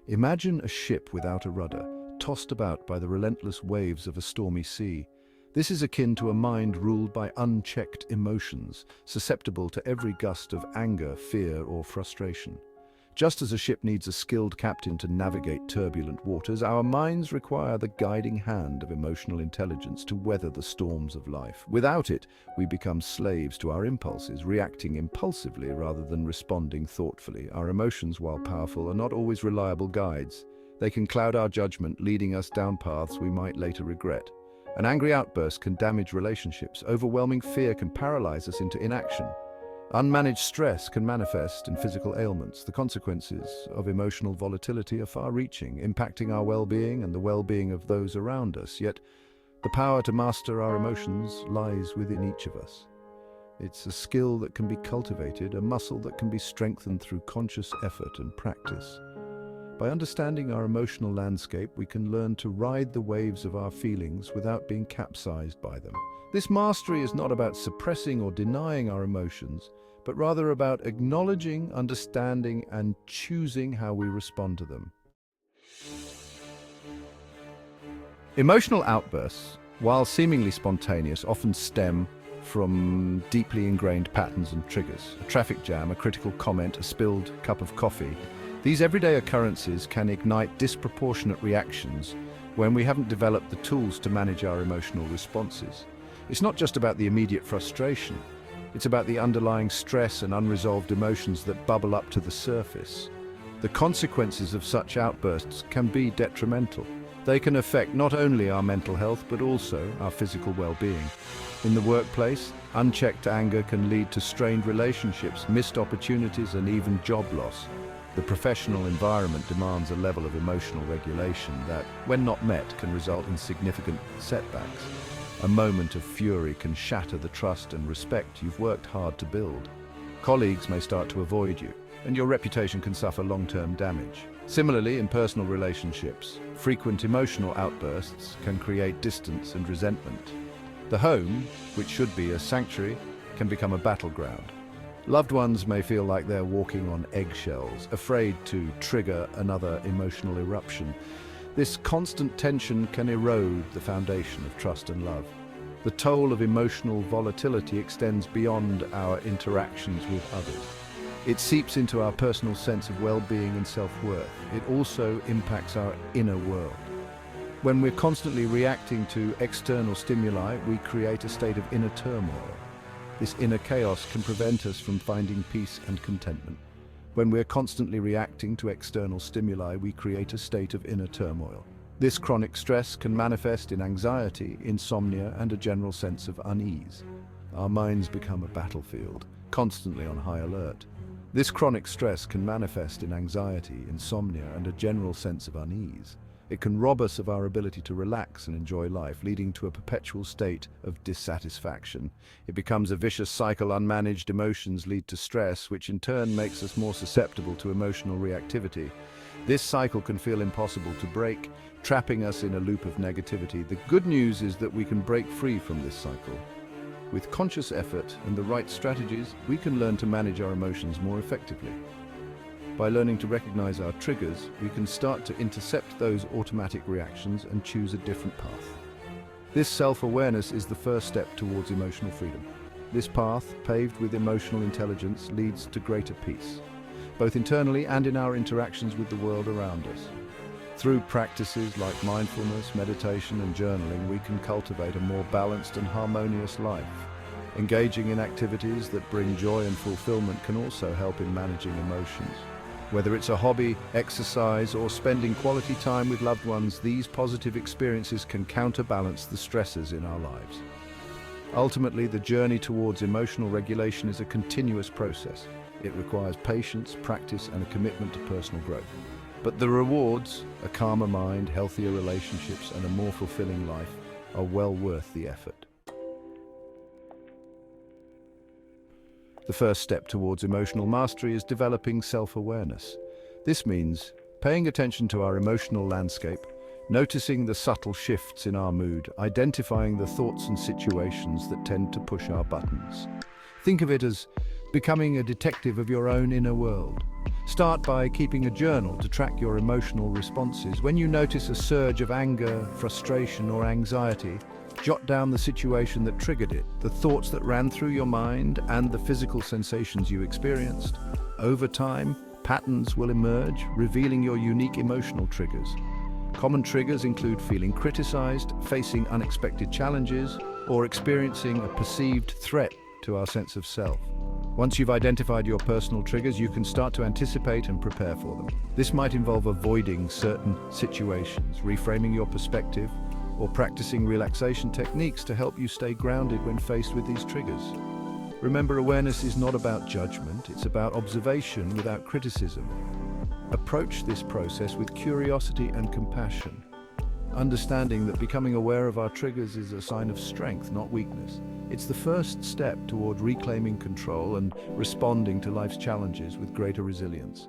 Imagine a ship without a rudder, tossed about by the relentless waves of a stormy sea. This is akin to a mind ruled by unchecked emotions, susceptible to every gust of anger, fear, or frustration. Just as a ship needs a skilled captain to navigate turbulent waters, our minds require the guiding hand of emotional intelligence to weather the storms of life. Without it, we become slaves to our impulses, reacting impulsively rather than responding thoughtfully. Our emotions, while powerful, are not always reliable guides. They can cloud our judgment, leading us down paths we might later regret. An angry outburst can damage relationships. Overwhelming fear can paralyze us into inaction. Unmanaged stress can manifest in physical ailments. The consequences of emotional volatility are far-reaching, impacting our well-being and the well-being of those around us. Yet, the power to master our emotions lies within each of us. It's a skill that can be cultivated, a muscle that can be strengthened through conscious effort and practice. By understanding our emotional landscape, we can learn to ride the waves of our feelings without being capsized by them. This mastery is not about suppressing or denying our emotions, but rather about acknowledging, understanding, and choosing how we respond to them. Emotional outbursts, while seemingly spontaneous, often stem from deeply ingrained patterns and triggers. A traffic jam, a critical comment, a spilled cup of coffee. These everyday occurrences can ignite disproportionate reactions when we haven't developed the tools to manage our emotional responses. It's not just about the immediate frustration. It's about the underlying stress and unresolved emotions that bubble up to the surface. The consequences of such outbursts can be detrimental. They can affect not only our mental health, but also our physical well-being. In the workplace, unchecked anger can lead to strained relationships, missed opportunities, and even job loss. The professional environment demands a level of emotional regulation that, when not met, can result in significant setbacks. A moment of fury can shatter the trust and respect you've worked hard to build. Colleagues may start to avoid you, and your reputation can suffer long-term damage. Similarly, in personal relationships, frequent emotional outbursts can create distance and resentment. The home, which should be a sanctuary, can become a battleground. Loved ones may feel like they're walking on eggshells, afraid to trigger another emotional eruption. This constant tension can erode the foundation of trust and love. The toll of emotional volatility extends beyond our interactions with others. It seeps into our personal sense of well-being and self-worth. It also impacts our inner world. When we're constantly reacting to external stimuli, we create a state of inner turmoil. This inner chaos can prevent us from finding peace and contentment. When we're constantly reacting to external stimuli, we create a state of inner turmoil. This chronic stress can manifest in anxiety, insomnia, and a general sense of unease. Our minds become a battlefield, constantly on high alert. This chronic stress can manifest in anxiety, insomnia, and a general sense of unease. It can rob us of our ability to relax and enjoy life, leading to a perpetual state of dissatisfaction. It becomes a vicious cycle. Unmanaged emotions lead to stress, which in turn makes us more susceptible to emotional reactivity. This cycle can feel impossible to break, trapping us in a loop of negativity. The good news is that we can break free from this cycle. With conscious effort and the right strategies, we can learn to manage our emotions more effectively. By learning to recognize our triggers, we can start to intercept those automatic reactions and choose a different path. This self-awareness is the first step towards emotional freedom. This path, paved with emotional intelligence, leads to greater peace, both internally and in our interactions with the world around us. Through practices like mindfulness, meditation, and journaling, we can cultivate a more balanced and harmonious life. Engaging in activities that bring joy and fulfillment can also help in managing emotions. Whether it's a hobby, exercise, or spending quality time with loved ones, these positive experiences can counterbalance the stresses in our lives. Ultimately, the journey towards emotional regulation is a continuous process. It requires patience, practice, and a commitment to personal growth. But the rewards, a calmer mind, healthier relationships, and a more fulfilling life, are well worth the effort. The first step towards emotional mastery is developing self-awareness. This means paying attention to our emotional landscape, noticing the subtle shifts in our mood, identifying the thoughts and situations that tend to push our buttons. Think of it as becoming a detective of your own inner world. Start by keeping a journal to track your emotional responses. When you notice a surge of anger, frustration, or anxiety, jot down the situation that triggered it, the thoughts that ran through your mind, and the physical sensations you experienced. Over time, patterns will emerge, revealing your unique emotional triggers. Common triggers include feeling criticized, facing unexpected challenges, or experiencing a perceived threat to our sense of self. Once you've identified your personal triggers, you can start to anticipate and prepare for them. This might involve avoiding certain situations, reframing your perspective, or practicing relaxation techniques to help you stay grounded when faced with these triggers. Remember, awareness is not about judgment, it's about observation without criticism. Approach this process with curiosity and compassion, understanding that becoming aware of our triggers is a sign of strength, not weakness. It's the first step toward reclaiming control and responding to life's challenges with greater resilience.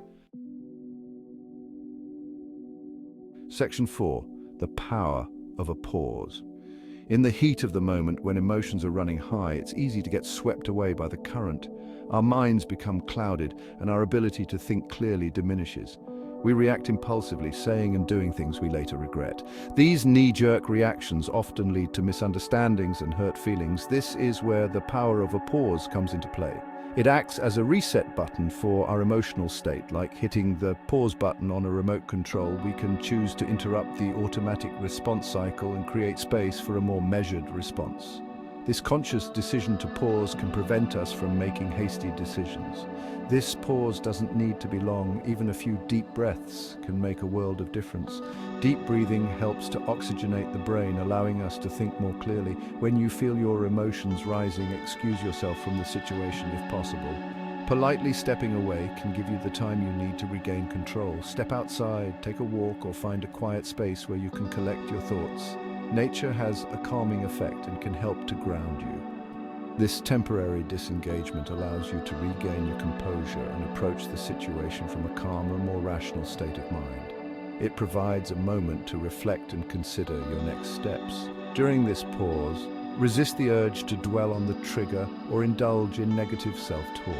Section 4. The power of a pause. In the heat of the moment, when emotions are running high, it's easy to get swept away by the current. Our minds become clouded, and our ability to think clearly diminishes. We react impulsively, saying and doing things we later regret. These knee-jerk reactions often lead to misunderstandings and hurt feelings. This is where the power of a pause comes into play. It acts as a reset button for our emotional state. Like hitting the pause button on a remote control, we can choose to interrupt the automatic response cycle and create space for a more measured response. This conscious decision to pause can prevent us from making hasty decisions. This pause doesn't need to be long. Even a few deep breaths can make a world of difference. Deep breathing helps to oxygenate the brain, allowing us to think more clearly. When you feel your emotions rising, excuse yourself from the situation if possible. Politely stepping away can give you the time you need to regain control. Step outside, take a walk, or find a quiet space where you can collect your thoughts. Nature has a calming effect and can help to ground you. This temporary disengagement allows you to regain your composure and approach the situation from a calmer, more rational state of mind. It provides a moment to reflect and consider your next steps. During this pause, resist the urge to dwell on the trigger or indulge in negative self-talk.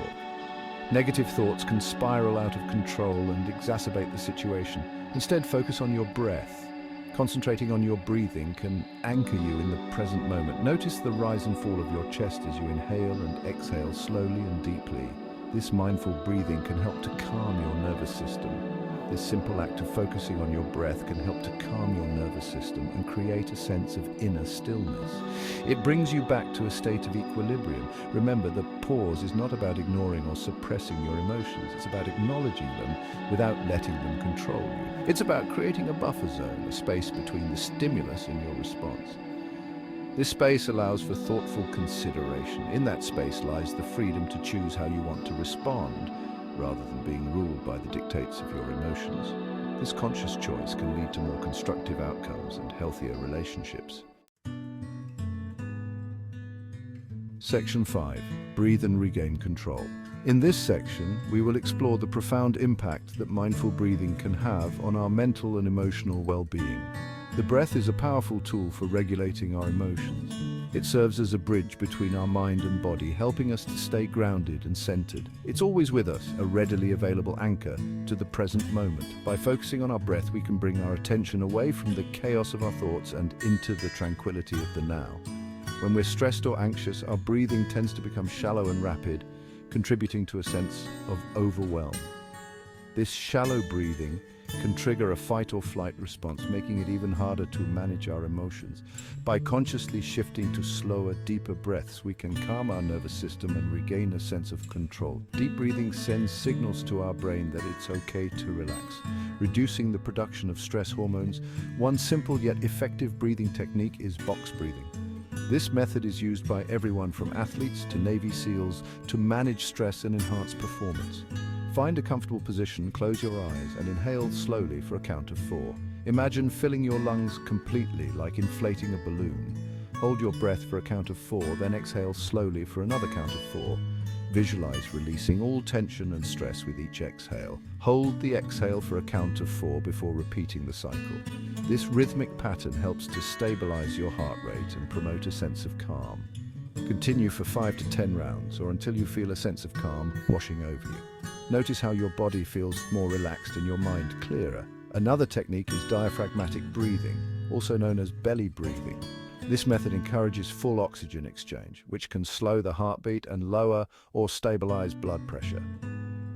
Negative thoughts can spiral out of control and exacerbate the situation. Instead, focus on your breath. Concentrating on your breathing can anchor you in the present moment. Notice the rise and fall of your chest as you inhale and exhale slowly and deeply. This mindful breathing can help to calm your nervous system. This simple act of focusing on your breath can help to calm your nervous system and create a sense of inner stillness. It brings you back to a state of equilibrium. Remember, the pause is not about ignoring or suppressing your emotions. It's about acknowledging them without letting them control you. It's about creating a buffer zone, a space between the stimulus and your response. This space allows for thoughtful consideration. In that space lies the freedom to choose how you want to respond, rather than being ruled by the dictates of your emotions. This conscious choice can lead to more constructive outcomes and healthier relationships. Section 5. Breathe and regain control. In this section, we will explore the profound impact that mindful breathing can have on our mental and emotional well-being. The breath is a powerful tool for regulating our emotions. It serves as a bridge between our mind and body, helping us to stay grounded and centered. It's always with us, a readily available anchor to the present moment. By focusing on our breath, we can bring our attention away from the chaos of our thoughts and into the tranquility of the now. When we're stressed or anxious, our breathing tends to become shallow and rapid, contributing to a sense of overwhelm. This shallow breathing can trigger a fight or flight response, making it even harder to manage our emotions. By consciously shifting to slower, deeper breaths, we can calm our nervous system and regain a sense of control. Deep breathing sends signals to our brain that it's okay to relax, reducing the production of stress hormones. One simple yet effective breathing technique is box breathing. This method is used by everyone from athletes to Navy SEALs to manage stress and enhance performance. Find a comfortable position, close your eyes, and inhale slowly for a count of 4. Imagine filling your lungs completely, like inflating a balloon. Hold your breath for a count of 4, then exhale slowly for another count of 4. Visualize releasing all tension and stress with each exhale. Hold the exhale for a count of 4 before repeating the cycle. This rhythmic pattern helps to stabilize your heart rate and promote a sense of calm. Continue for 5 to 10 rounds, or until you feel a sense of calm washing over you. Notice how your body feels more relaxed and your mind clearer. Another technique is diaphragmatic breathing, also known as belly breathing. This method encourages full oxygen exchange, which can slow the heartbeat and lower or stabilize blood pressure.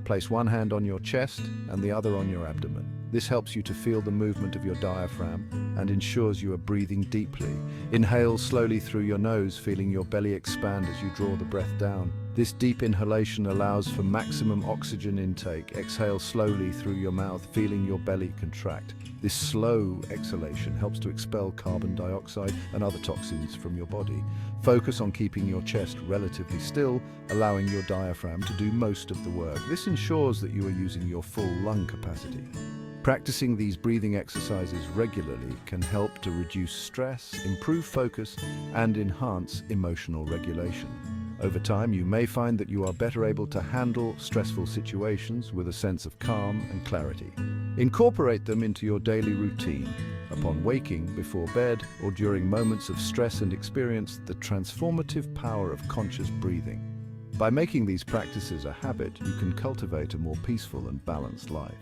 Place one hand on your chest and the other on your abdomen. This helps you to feel the movement of your diaphragm and ensures you are breathing deeply. Inhale slowly through your nose, feeling your belly expand as you draw the breath down. This deep inhalation allows for maximum oxygen intake. Exhale slowly through your mouth, feeling your belly contract. This slow exhalation helps to expel carbon dioxide and other toxins from your body. Focus on keeping your chest relatively still, allowing your diaphragm to do most of the work. This ensures that you are using your full lung capacity. Practicing these breathing exercises regularly can help to reduce stress, improve focus, and enhance emotional regulation. Over time, you may find that you are better able to handle stressful situations with a sense of calm and clarity. Incorporate them into your daily routine, upon waking, before bed, or during moments of stress, and experience the transformative power of conscious breathing. By making these practices a habit, you can cultivate a more peaceful and balanced life.